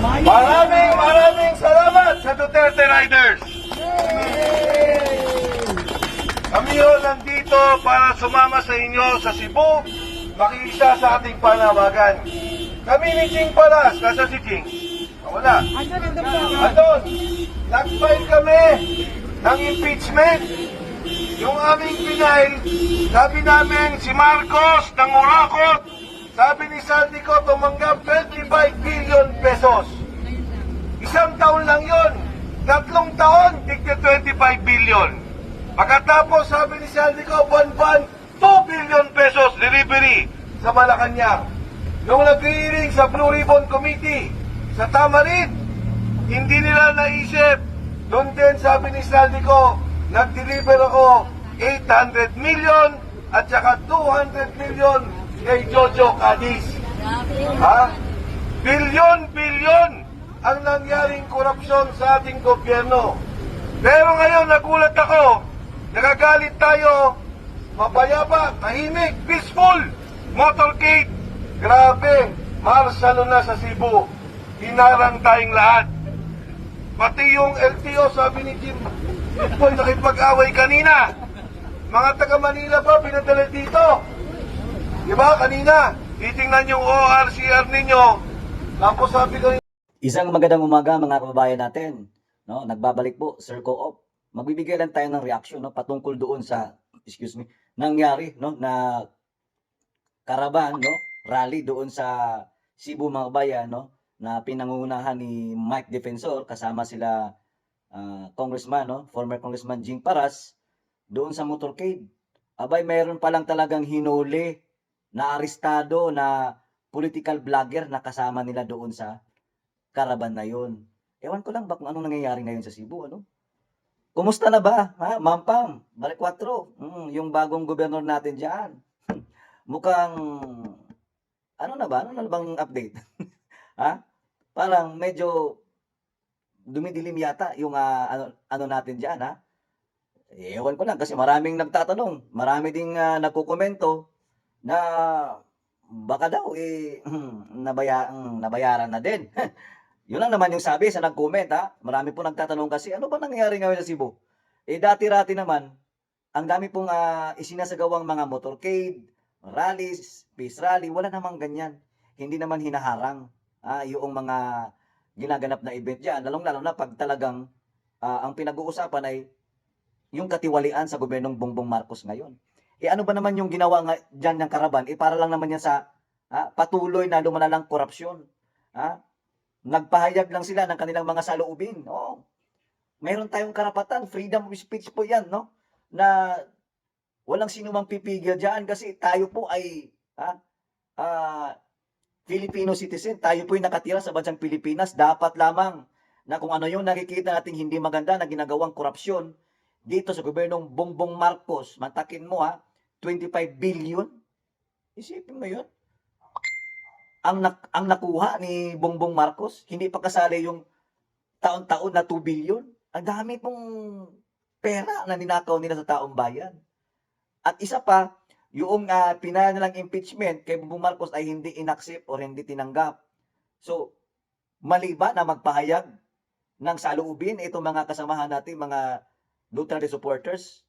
Maraming salamat sa Duterte Riders. Kami yun nandito para sumama sa inyo sa Cebu, makiisa sa ating panawagan. Kami ni Ching Palas, nasa si Ching? Wala. Andun, nag-file kami ng impeachment. Yung aming pinail, sabi namin si Marcos ng urakot. Sabi ni Saldico, tumanggap 25 billion pesos. Isang taon lang yon. 3 taon, tigka 25 billion. Pagkatapos, sabi ni Saldico, buwan-buwan, 2 billion pesos delivery sa Malacanang. Nung nag-hearing sa Blue Ribbon Committee, sa Tamarin, hindi nila naisip. Doon din, sabi ni Saldico, nag-deliver ako 800 million at saka 200 million kay Jojo Cadiz. Ha? Bilyon ang nangyaring korupsyon sa ating gobyerno. Pero ngayon nagulat ako, nagagalit tayo, mapayapa, tahimik, peaceful, motorcade. Grabe, marsalo na sa Cebu. Hinarang tayong lahat. Pati yung LTO, sabi ni Jim, ito nakipag-away kanina. Mga taga Manila pa, pinadala dito. Diba, kanina, titingnan yung ORCR ninyo. Tapos sabi ko, Isang magandang umaga mga kababayan natin. No, nagbabalik po Sir Co-op. Magbibigay lang tayo ng reaction no patungkol doon sa nangyari no na karaban no rally doon sa Cebu mga kababayan no na pinangungunahan ni Mike Defensor kasama sila congressman no former congressman Jing Paras doon sa motorcade. Abay mayroon pa lang talagang hinuli na arestado na political vlogger na kasama nila doon sa karaban na yun. Ewan ko lang ba kung anong nangyayari ngayon sa Cebu, ano? Kumusta na ba, ha? Ma'am Pam, Balik 4, yung bagong gobernador natin dyan. Mukhang, ano na ba? Ano na bang update? Ha? Parang medyo dumidilim yata yung ano natin dyan, ha? Ewan ko lang kasi maraming nagtatanong, marami ding nagkukomento na baka daw nabayaran na din. Yun lang naman yung sabi sa nag-comment ha. Marami po nagtatanong kasi ano ba nangyayari ngayon sa Cebu? Dati-rati naman, ang dami pong isinasagawang mga motorcade, rallies, peace rally, wala namang ganyan. Hindi naman hinaharang yung mga ginaganap na event dyan. Lalong-lalo na pag talagang ang pinag-uusapan ay yung katiwalian sa gobyernong Bongbong Marcos ngayon. Ano ba naman yung ginawa dyan ng karaban? Para lang naman yan sa patuloy na lumalalang korupsyon. Nagpahayag lang sila ng kanilang mga saloobin. Oh, mayroon tayong karapatan, freedom of speech po yan, no? Na walang sino mang pipigil dyan kasi tayo po ay Filipino citizen. Tayo po ay nakatira sa bansang Pilipinas. Dapat lamang na kung ano yung nakikita nating hindi maganda na ginagawang korupsyon dito sa gobyernong Bongbong Marcos, mantakin mo 25 billion. Isipin mo yun. Ang nakuha ni Bongbong Marcos, hindi pa kasali yung taon-taon na 2 billion. Ang dami pong pera na ninakaw nila sa taong bayan. At isa pa, yung pinaya nilang impeachment kay Bongbong Marcos ay hindi inaccept o hindi tinanggap. So, mali ba na magpahayag ng saloobin itong mga kasamahan natin, mga Duterte supporters?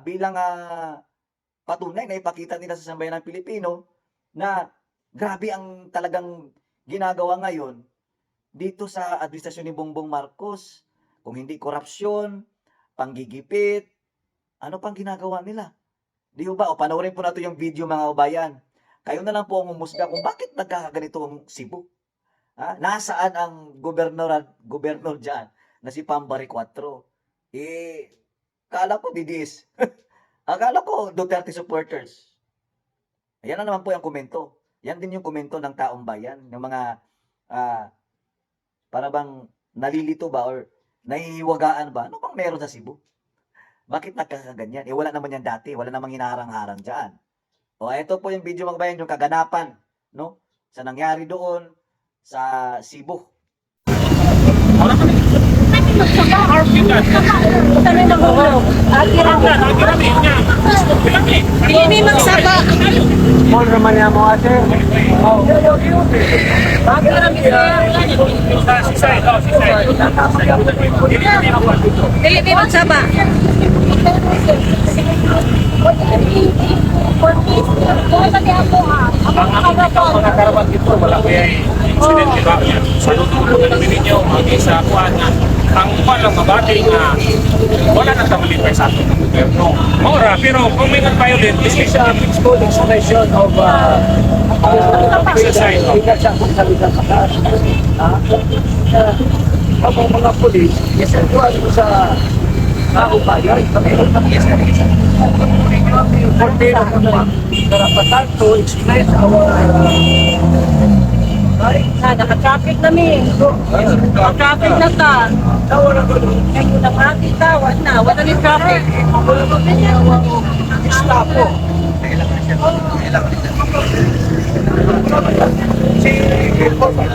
Bilang patunay na ipakita nila sa sambayan ng Pilipino na grabe ang talagang ginagawa ngayon dito sa administrasyon ni Bongbong Marcos. Kung hindi korupsyon, panggigipit, ano pang ginagawa nila? Di ba? O panoorin po natin yung video mga kabayan. Kayo na lang po ang umusga kung bakit nagkakaganito ang Cebu. Nasaan ang gobernador dyan na si Pam Balik 4? Kala ko didis. Akala ko Duterte supporters. Ayan na naman po yung komento. Yan din yung komento ng taong bayan, ng mga para bang nalilito ba or nahihiwagaan ba? Ano bang meron sa Cebu? Bakit nagkakaganyan? Wala naman yan dati, wala namang hinaharang-harang dyan. O ito po yung video mga bayan, yung kaganapan, no? Sa nangyari doon sa Cebu. Hindi magsaba. Mall naman niya mo ate. Bago na Hindi magsaba. Mga karawan dito, wala ko yung incident, di ba? Sa lutulog na namin ninyo, mag-isa kuhan na ang palang mabati nga wala nang tamalipay sa atin ng gobyerno. Maura, pero kung may nag-violate, This is a peaceful expression of exercise. Hindi siya kung salita sa taas. Ang mga polis, isentuan mo sa kaubayan, pagkakas ng eskalation. Importante na karapatan to express our Naka-traffic kami. Naka-traffic na ka. Tawala ko doon. Ay, kung nakakita, wala ni traffic. Gestapo.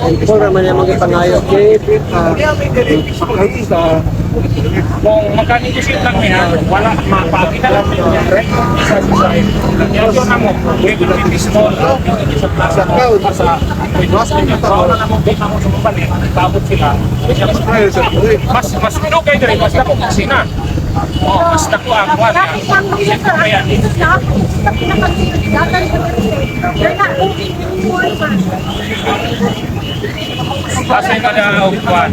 Ito naman yung mga pangayot kay Kung magka-negotiate lang niya, wala mapakita lang niya yung rent sa society. Yan yun na mo, we will be small, sa plaza mo, sa wala na mo, di na mo sumabalik, tabot sila. Mas pinukay na rin, mas dako kusina. Mas dako ang kuwan niya. Isip ko ba yan? Kasi ka na kuwan.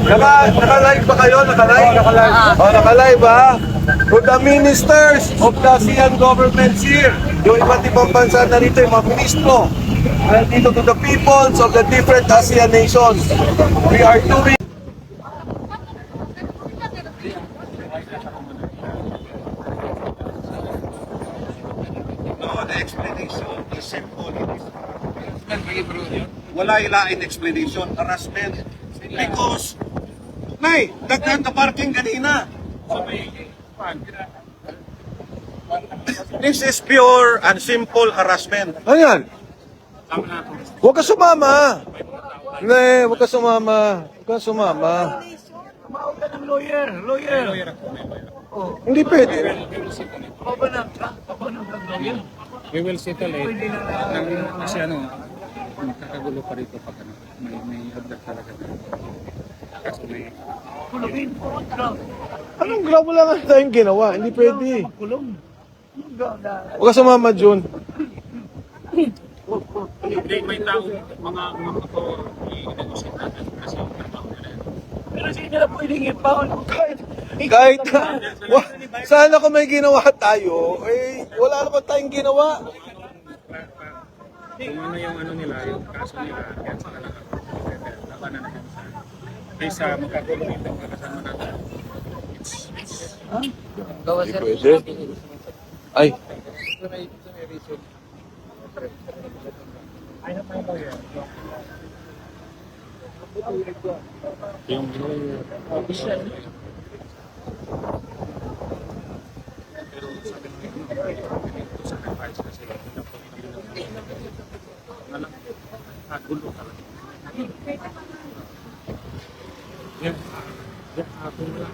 Naka-live ba kayo? Naka-live? Naka-live ha? To the ministers of the ASEAN governments here, yung iba't ibang bansa na rito, yung mga ministro, and dito to the peoples of the different ASEAN nations. We are doing No, the explanation is simple. Wala ilain explanation, harassment. Because, Nay, daghan ka parking kanina. This is pure and simple harassment. Ano yan? Huwag ka sumama. Hindi, huwag ka sumama. Huwag ka sumama. Tumawag ka ng lawyer. Hindi pwede. We will settle it. Kasi magkakagulo pa rito pag may order talaga. Kasi may Anong grab? Wala nga tayong ginawa. Hindi pwede. Kulong. Huwag ka sumama, Jun. hindi may tao, mga to i-negotiate natin kasi yung trabaho nila. Pero hindi nila pwedeng i-pound. Kahit sana kung may ginawa tayo, eh, wala naman tayong ginawa. Kung ano yung nila, yung kaso nila, yan sa talaga. Labanan na yan sa kaysa magkagulo dito kasama natin. Hindi pwede. Ay. Yung official. Pero sabi mo yung sacrifice kasi gulo talaga. Yan. Yan ako na.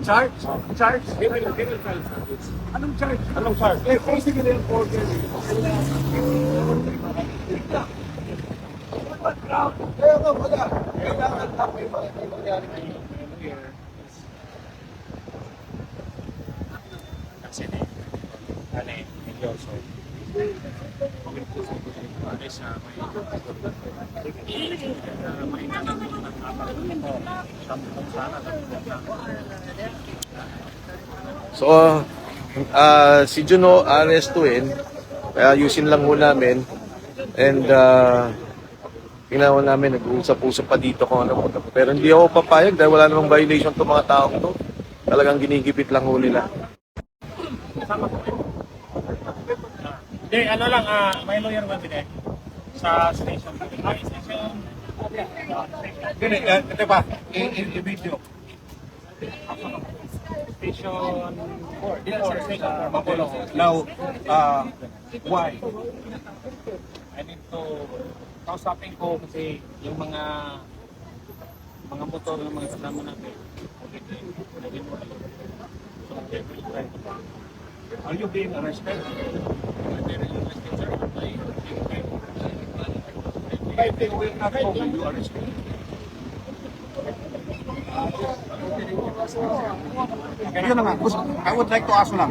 Charge? Charge? They will file charges. Anong charge? Anong charge? Eh, basically, order. Kaya nga wala. Kailangan tapos yung mga nangyari. Kasi medyo also So, si Juno arestuin, kaya ayusin lang ho namin. And, tingnan ho namin, nag-uusap-usap pa dito kung ano. Pero hindi ako papayag dahil wala namang violation itong mga taong to. Talagang ginigipit lang ho nila. Hindi, ano lang, may lawyer ba din sa station. Station. Ito ba? I-video. Station. Station 4. Dito sa Bacolod. Now, why? I need to kausapin ko kasi yung mga motor ng mga kasama natin. So, they will try to Are you being arrested? I think we're not going to arrest you. Yun naman, I would like to ask lang.